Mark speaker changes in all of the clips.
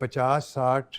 Speaker 1: 50-60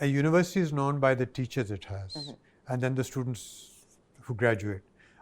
Speaker 1: A university is known by the teachers it has and then the students who graduate.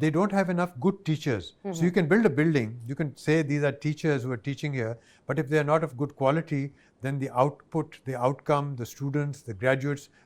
Speaker 1: they don't have enough good teachers. So you can build a building, you can say these are teachers who are teaching here, but if they are not of good quality, then the output, the outcome, the students, the graduates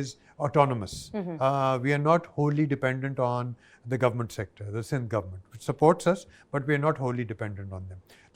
Speaker 1: is autonomous. We are not wholly dependent on the government sector, the Sindh government, which supports us, but we are not wholly dependent on them.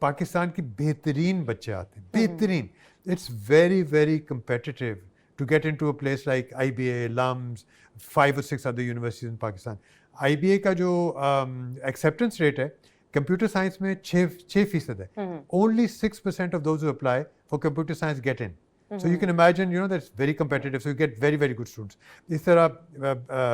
Speaker 1: Pakistan کی بہترین بچے آتے ہیں, بہترین. It's very very competitive to get into a place like IBA, LUMS, 5 or 6 other universities in Pakistan. IBA کا جو acceptance rate ہے computer science میں 6% ہے. Only 6% of those who apply for computer science get in. So you can imagine, that's very competitive. So you get very, very good students. اس طرح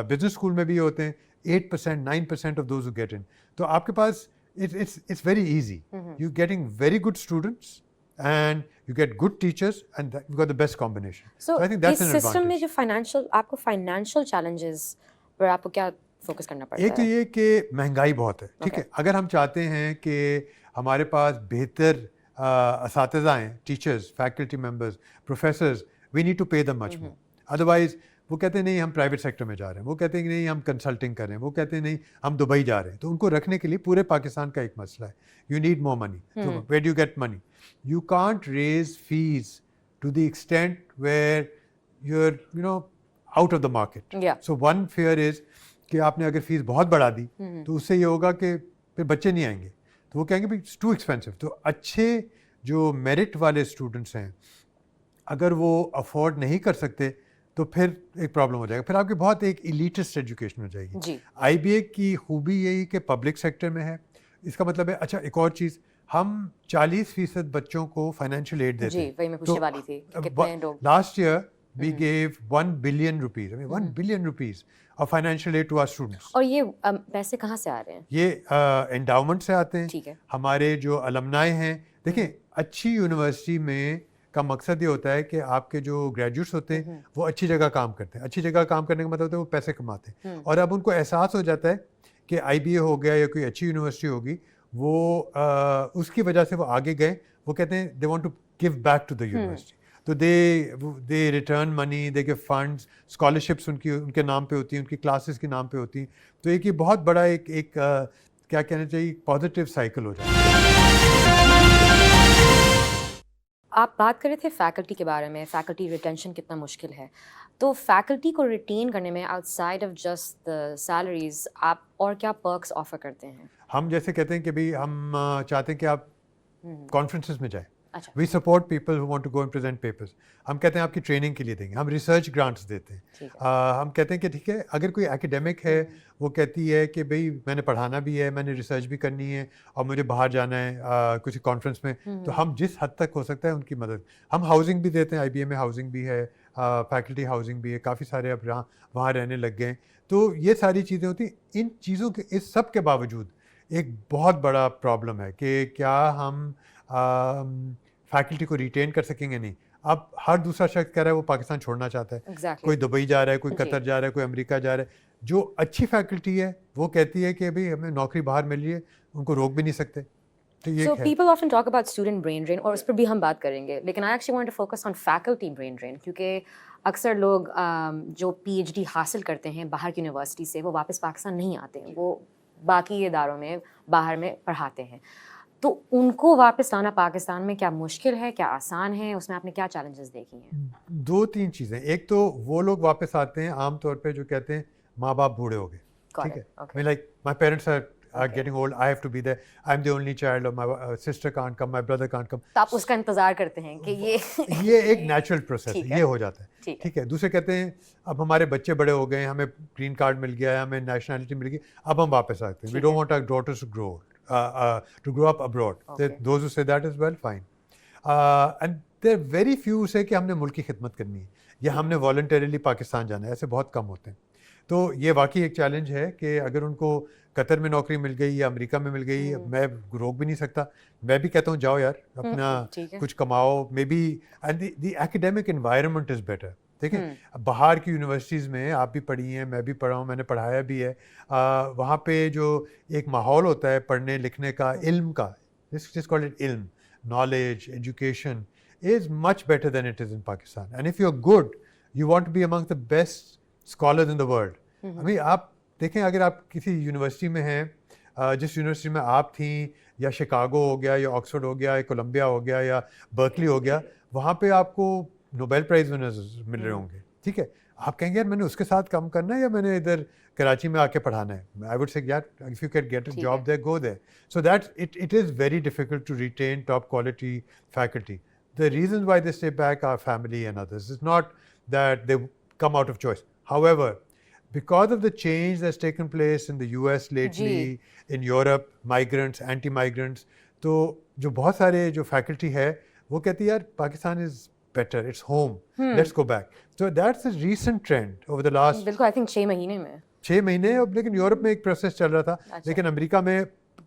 Speaker 1: business school میں بھی ہوتے ہیں 8%, 9% of those who get in. تو آپ کے پاس it's very easy. You're getting very good students and you get good teachers and you've got the best combination.
Speaker 2: So
Speaker 1: I think that's an advantage.
Speaker 2: اس system میں جو آپ کو financial challenges پر آپ کو کیا فوکس کرنا پڑتا ہے؟
Speaker 1: ایک تو یہ کہ مہنگائی بہت ہے, ٹھیک ہے. اگر ہم چاہتے ہیں کہ ہمارے پاس بہتر اساتذہ ہیں, teachers, faculty members, professors, we need to pay them much more. Otherwise وہ کہتے ہیں نہیں ہم پرائیویٹ سیکٹر میں جا رہے ہیں, وہ کہتے ہیں کہ نہیں ہم کنسلٹنگ کر رہے ہیں, وہ کہتے ہیں نہیں ہم دبئی جا رہے ہیں. تو ان کو رکھنے کے لیے پورے پاکستان کا ایک مسئلہ ہے, you need more money. Where do you get money? You can't raise fees to the extent where you are out of the market. So one fear is کہ آپ نے اگر فیس بہت بڑھا دی تو اس سے یہ ہوگا کہ پھر بچے نہیں آئیں گے, تو وہ کہیں گے اٹس ٹو ایکسپینسو. تو اچھے جو میرٹ والے اسٹوڈنٹس ہیں اگر وہ افورڈ نہیں کر سکتے تو پھر ایک پرابلم ہو جائے گا, پھر آپ کی بہت ایک ایلیٹسٹ ایجوکیشن ہو جائے گی. IBA کی خوبی یہی کہ پبلک سیکٹر میں ہے. اس کا مطلب ہے اچھا ایک اور چیز, ہم 40% بچوں کو فائنینشیل ایڈ دیتے ہیں. Last year we gave 1 billion rupees. I mean 1 billion rupees of financial aid to our students.
Speaker 2: اور یہ پیسے کہاں سے آ رہے ہیں؟
Speaker 1: یہ انڈاؤمنٹ سے آتے ہیں. ہمارے جو المنائے ہیں, دیکھیں اچھی یونیورسٹی میں کا مقصد یہ ہوتا ہے کہ آپ کے جو گریجویٹس ہوتے ہیں وہ اچھی جگہ کام کرتے ہیں. اچھی جگہ کام کرنے کا مطلب ہوتا ہے وہ پیسے کماتے ہیں. اور اب ان کو احساس ہو جاتا ہے کہ IBA ہو گیا یا کوئی اچھی یونیورسٹی ہوگی, وہ اس کی وجہ سے وہ آگے گئے. وہ کہتے ہیں they want to give back to the university. تو they return money, they give funds, scholarships ان کے نام پہ ہوتی ہیں, ان کی کلاسز کے نام پہ ہوتی ہیں. تو ایک یہ بہت بڑا ایک کیا کہنا چاہیے پازیٹیو سائیکل ہو جاتا ہے.
Speaker 2: آپ بات کر رہے تھے فیکلٹی کے بارے میں, فیکلٹی ریٹینشن کتنا مشکل ہے. تو فیکلٹی کو ریٹین کرنے میں out side of just salaries آپ اور کیا پرکس آفر کرتے ہیں؟
Speaker 1: ہم جیسے کہتے ہیں کہ بھائی ہم چاہتے ہیں کہ آپ کانفرنسز میں جائیں. We support people who want to go and present papers. ہم کہتے ہیں آپ کی ٹریننگ کے لیے دیں گے. ہم ریسرچ گرانٹس دیتے ہیں. ہم کہتے ہیں کہ ٹھیک ہے اگر کوئی ایکیڈیمک ہے وہ کہتی ہے کہ بھائی میں نے پڑھانا بھی ہے, میں نے ریسرچ بھی کرنی ہے اور مجھے باہر جانا ہے کچھ کانفرنس میں, تو ہم جس حد تک ہو سکتا ہے ان کی مدد. ہم ہاؤسنگ بھی دیتے ہیں, IBA میں ہاؤسنگ بھی ہے, فیکلٹی ہاؤسنگ بھی ہے, کافی سارے اب وہاں رہنے لگ گئے ہیں. تو یہ ساری چیزیں ہوتی ہیں. ان چیزوں کے اس سب کے باوجود ایک بہت بڑا پرابلم ہے کہ کیا ہم فیکلٹی کو ریٹین کر سکیں گے. نہیں. اب ہر دوسرا شخص کہہ رہا ہے وہ پاکستان چھوڑنا چاہتا ہے. کوئی دبئی جا رہا ہے, کوئی قطر جا رہا ہے, کوئی امریکہ جا رہا ہے. جو اچھی فیکلٹی ہے وہ کہتی ہے کہ بھائی ہمیں نوکری باہر مل رہی ہے, ان کو روک بھی نہیں سکتے.
Speaker 2: So people often talk about student brain drain, اور اس پر بھی ہم بات کریں گے, لیکن I actually want to focus on faculty brain drain, کیونکہ اکثر لوگ جو PhD حاصل کرتے ہیں باہر کی یونیورسٹی سے وہ واپس پاکستان نہیں آتے ہیں, وہ باقی اداروں میں باہر میں پڑھاتے ہیں. تو ان کو واپس لانا پاکستان میں کیا مشکل ہے, کیا آسان ہے, اس میں آپ نے کیا چیلنجز دیکھی ہیں؟
Speaker 1: 2-3 چیزیں. ایک تو وہ لوگ واپس آتے ہیں عام طور پہ جو کہتے ہیں ماں باپ بوڑھے ہو گئے, ٹھیک ہے, like my parents are getting old, I have to be there, I'm the only child, or my sister can't come, my brother can't come.
Speaker 2: تو آپ اس کا انتظار کرتے ہیں کہ
Speaker 1: یہ ایک نیچرل پروسیس ہے, یہ ہو جاتا ہے, ٹھیک ہے. دوسرے کہتے ہیں اب ہمارے بچے بڑے ہو گئے, ہمیں گرین کارڈ مل گیا ہے, ہمیں نیشنلٹی مل گئی, اب ہم واپس آتے ہیں. We don't want our daughters to grow up abroad. Those who say that as well, fine. And there are very few who say کہ ہم نے ملک کی خدمت کرنی ہے یا ہم نے والنٹریلی پاکستان جانا ہے. ایسے بہت کم ہوتے ہیں. تو یہ واقعی ایک چیلنج ہے کہ اگر ان کو قطر میں نوکری مل گئی یا امریکہ میں مل گئی, میں روک بھی نہیں سکتا. میں بھی کہتا ہوں جاؤ یار, اپنا کچھ کماؤ. Maybe and the academic environment is better. دیکھیں باہر کی یونیورسٹیز میں آپ بھی پڑھی ہیں, میں بھی پڑھا ہوں, میں نے پڑھایا بھی ہے. وہاں پہ جو ایک ماحول ہوتا ہے پڑھنے لکھنے کا, علم کا, جس کالڈ اٹ علم, knowledge, education is much better than it is in Pakistan. And if you're good, you want to be among the best scholars in the world. ابھی آپ دیکھیں اگر آپ کسی یونیورسٹی میں ہیں, جس یونیورسٹی میں آپ تھیں, یا شکاگو ہو گیا, یا آکسفورڈ ہو گیا, یا کولمبیا ہو گیا, یا برکلی ہو گیا, وہاں پہ آپ کو نوبیل پرائز ونرز مل رہے ہوں گے, ٹھیک ہے. آپ کہیں گے یار میں نے اس کے ساتھ کام کرنا ہے یا میں نے ادھر کراچی میں آ کے پڑھانا ہے. آئی وڈ سے یار if you can get a job there go there. So that it is very difficult to retain top quality faculty. The reasons why they stay back are family and others. It's not that they come out of choice. However, because of the change that's taken place in the US lately, in Europe, migrants, anti-migrants, تو جو بہت سارے جو faculty ہے وہ کہتی ہے یار Pakistan is better, it's home, let's go back. So that's a recent trend over the last
Speaker 2: بالکل آئی تھنک 6 مہینے میں
Speaker 1: 6 مہینے. لیکن یورپ میں ایک پروسیس چل رہا تھا, لیکن امریکہ میں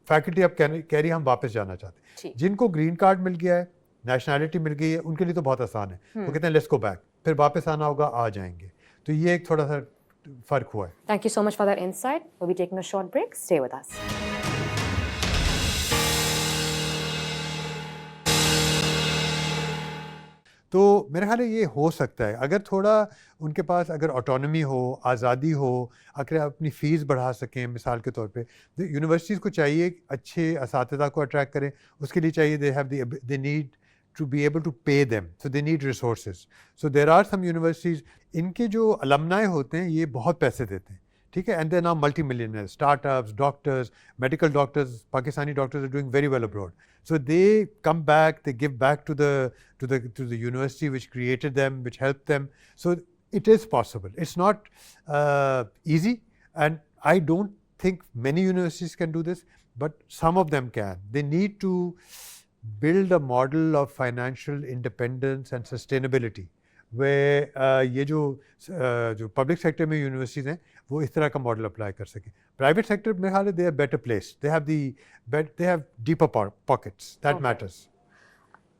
Speaker 1: فیکلٹی اب کہہ رہی ہم واپس جانا چاہتے ہیں. جن کو گرین کارڈ مل گیا ہے, نیشنلٹی مل گئی ہے, ان کے لیے تو بہت آسان ہے, وہ کہتے ہیں لیٹس گو بیک, پھر واپس آنا ہوگا آ جائیں گے. تو یہ ایک تھوڑا سا فرق ہوا ہے.
Speaker 2: Thank you so much for that insight. we'll be taking a short break. Stay with us.
Speaker 1: تو میرا خیال ہے یہ ہو سکتا ہے اگر تھوڑا ان کے پاس اگر آٹونومی ہو, آزادی ہو, اگر اپنی فیس بڑھا سکیں. مثال کے طور پہ یونیورسٹیز کو چاہیے اچھے اساتذہ کو اٹریکٹ کریں, اس کے لیے چاہیے they need to be able to pay them, so they need resources. So there are some universities, ان کے جو alumni ہوتے ہیں یہ بہت پیسے دیتے ہیں, ٹھیک ہے, and they're now multi-millionaires, startups, doctors, medical doctors, Pakistani doctors are doing very well abroad. So they come back, they give back to the university which created them, which helped them. So it is possible. It's not easy, and I don't think many universities can do this, but some of them can. They need to build a model of financial independence and sustainability, where یہ جو public sector میں universities ہیں وہ اس طرح کا model apply کر سکیں. Private sector میں خیال ہے they are better place, they have deeper pockets, that matters.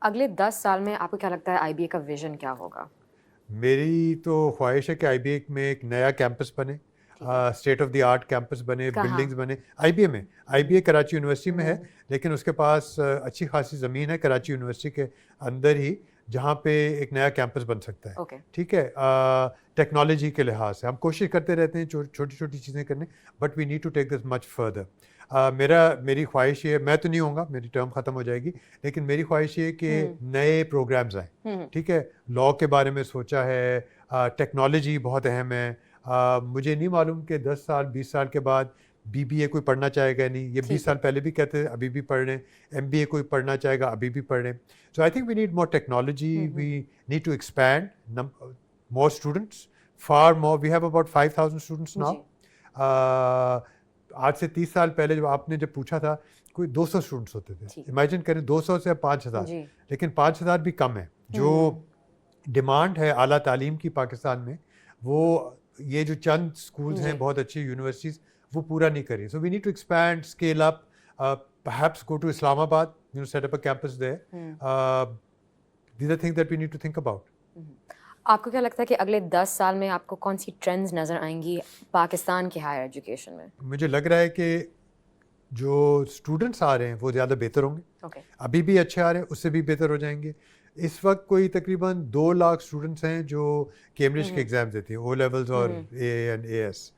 Speaker 2: اگلے 10 سال میں آپ کو کیا لگتا ہے آئی بی اے کا ویژن کیا ہوگا؟
Speaker 1: میری تو خواہش ہے کہ آئی بی اے میں ایک نیا کیمپس بنے, state of the art campus بنے, بلڈنگز بنے. آئی بی اے میں, I B A Karachi university میں ہے, لیکن اس کے پاس اچھی خاصی زمین ہے کراچی یونیورسٹی کے اندر ہی, جہاں پہ ایک نیا کیمپس بن سکتا ہے. ٹھیک ہے, ٹیکنالوجی کے لحاظ سے ہم کوشش کرتے رہتے ہیں چھوٹی چھوٹی چیزیں کرنے, but we need to take this much further. میری خواہش یہ, میں تو نہیں ہوں گا, میری ٹرم ختم ہو جائے گی, لیکن میری خواہش یہ کہ نئے پروگرامز آئیں. ٹھیک ہے, لاء کے بارے میں سوچا ہے, ٹیکنالوجی بہت اہم ہے. مجھے نہیں معلوم کہ 10 سال 20 سال کے بعد بی بی اے کوئی پڑھنا چاہے گا نہیں. یہ 20 سال پہلے بھی کہتے ہیں, ابھی بھی پڑھ رہے ہیں. ایم بی اے کوئی پڑھنا چاہے گا, ابھی بھی پڑھ رہے ہیں. So I think we need more technology, we need to expand more students, for more. We have about 5000 students now. آج سے 30 سال پہلے آپ نے جب پوچھا تھا کوئی 200 اسٹوڈنٹس ہوتے تھے. امیجن کریں 200 سے 5000, لیکن 5000 بھی کم ہے. جو ڈیمانڈ ہے اعلیٰ تعلیم کی پاکستان میں, وہ یہ جو چند اسکولز ہیں بہت اچھی یونیورسٹیز وہ پورا نہیں کری. So we need to expand, scale up, perhaps go to Islamabad, set up a campus there. These are things that we need to think about.
Speaker 2: آپ کو کیا لگتا ہے کہ اگلے 10 سال میں آپ کو کون سی ٹرینڈز نظر آئیں گی پاکستان کے ہائر ایجوکیشن میں؟
Speaker 1: مجھے لگ رہا ہے کہ جو اسٹوڈنٹس آ رہے ہیں وہ زیادہ بہتر ہوں گے. ابھی بھی اچھے آ رہے ہیں, اس سے بھی بہتر ہو جائیں گے. اس وقت کوئی تقریباً 2 لاکھ اسٹوڈنٹس ہیں جو کیمبرج کے ایگزام دیتے ہیں, او لیولز اور اے اینڈ اے ایس.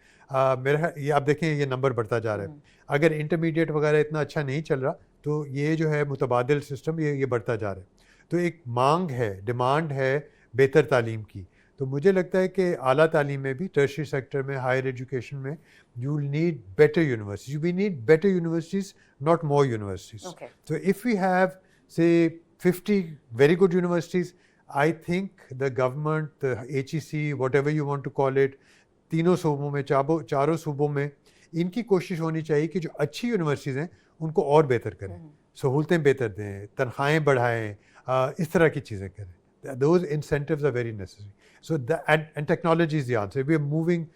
Speaker 1: میرا یہ آپ دیکھیں یہ نمبر بڑھتا جا رہا ہے. اگر انٹرمیڈیٹ وغیرہ اتنا اچھا نہیں چل رہا تو یہ جو ہے متبادل سسٹم یہ بڑھتا جا رہا ہے. تو ایک مانگ ہے, ڈیمانڈ ہے بہتر تعلیم کی. تو مجھے لگتا ہے کہ اعلیٰ تعلیم میں بھی, ٹرشری سیکٹر میں, ہائر ایجوکیشن میں, you will need better universities. We need better universities, not more universities. So if we have say 50 very good universities, I think the government, the HEC, whatever you want to call it, تینوں صوبوں میں, چاروں صوبوں میں ان کی کوشش ہونی چاہیے کہ جو اچھی یونیورسٹیز ہیں ان کو اور بہتر کریں, سہولتیں بہتر دیں, تنخواہیں بڑھائیں, اس طرح کی چیزیں کریں. Those incentives are very necessary. So and technology is the answer. We are moving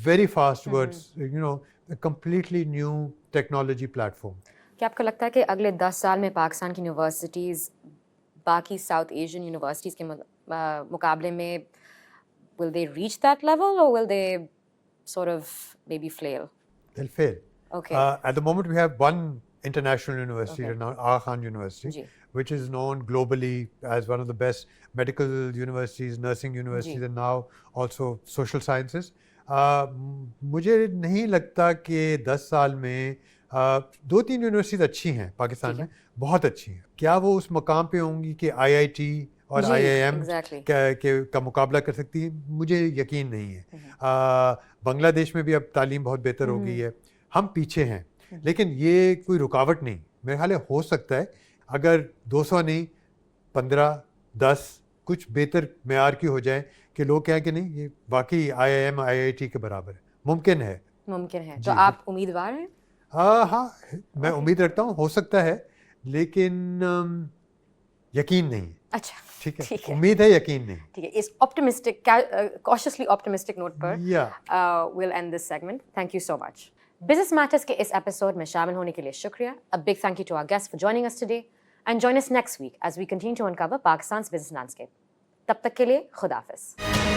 Speaker 1: very fast towards a completely new technology platform.
Speaker 2: کیا آپ کو لگتا ہے کہ اگلے 10 سال میں پاکستان کی یونیورسٹیز باقی ساؤتھ ایشین یونیورسٹیز کے مقابلے میں will they reach that level or will they sort of maybe fail?
Speaker 1: They'll fail.
Speaker 2: Okay.
Speaker 1: At the moment we have one international university, Aga Khan University, which is known globally as one of the best medical universities, nursing universities, and now also social sciences. مجھے نہیں لگتا کہ 10 سال میں 2-3 universities اچھی ہیں پاکستان میں, بہت اچھی ہیں. کیا وہ اس مقام پہ ہوں گی کہ آئی آئی ٹی اور
Speaker 2: جی،
Speaker 1: آئی آئی ایم
Speaker 2: exactly.
Speaker 1: کا مقابلہ کر سکتی ہے، مجھے یقین نہیں ہے. بنگلہ دیش میں بھی اب تعلیم بہت بہتر ہو گئی ہے، ہم پیچھے ہیں، لیکن یہ کوئی رکاوٹ نہیں. میرے خیال ہے ہو سکتا ہے اگر 200 نہیں 15 10 کچھ بہتر معیار کی ہو جائے کہ لوگ کہیں کہ نہیں یہ واقعی آئی I am I I T کے برابر ہے. ممکن ہے.
Speaker 2: ممکن ہے.
Speaker 1: جی،
Speaker 2: تو آپ امیدوار ہیں؟
Speaker 1: ہاں میں امید رکھتا ہوں، ہو سکتا ہے، لیکن یقین نہیں.
Speaker 2: اچھا
Speaker 1: ٹھیک ہے،
Speaker 2: ٹھیک ہے
Speaker 1: امید ہے، یقین نہیں.
Speaker 2: ٹھیک ہے. اس آپٹمسٹک کاشیسلی آپٹمسٹک نوٹ پر we'll end this segment. Thank you so much. Business matters کے اس ایپیسوڈ میں شامل ہونے کے لیے شکریہ. A big thank you to our guests for joining us today and join us next week as we continue to uncover Pakistan's business landscape. تب تک کے لیے خدا حافظ.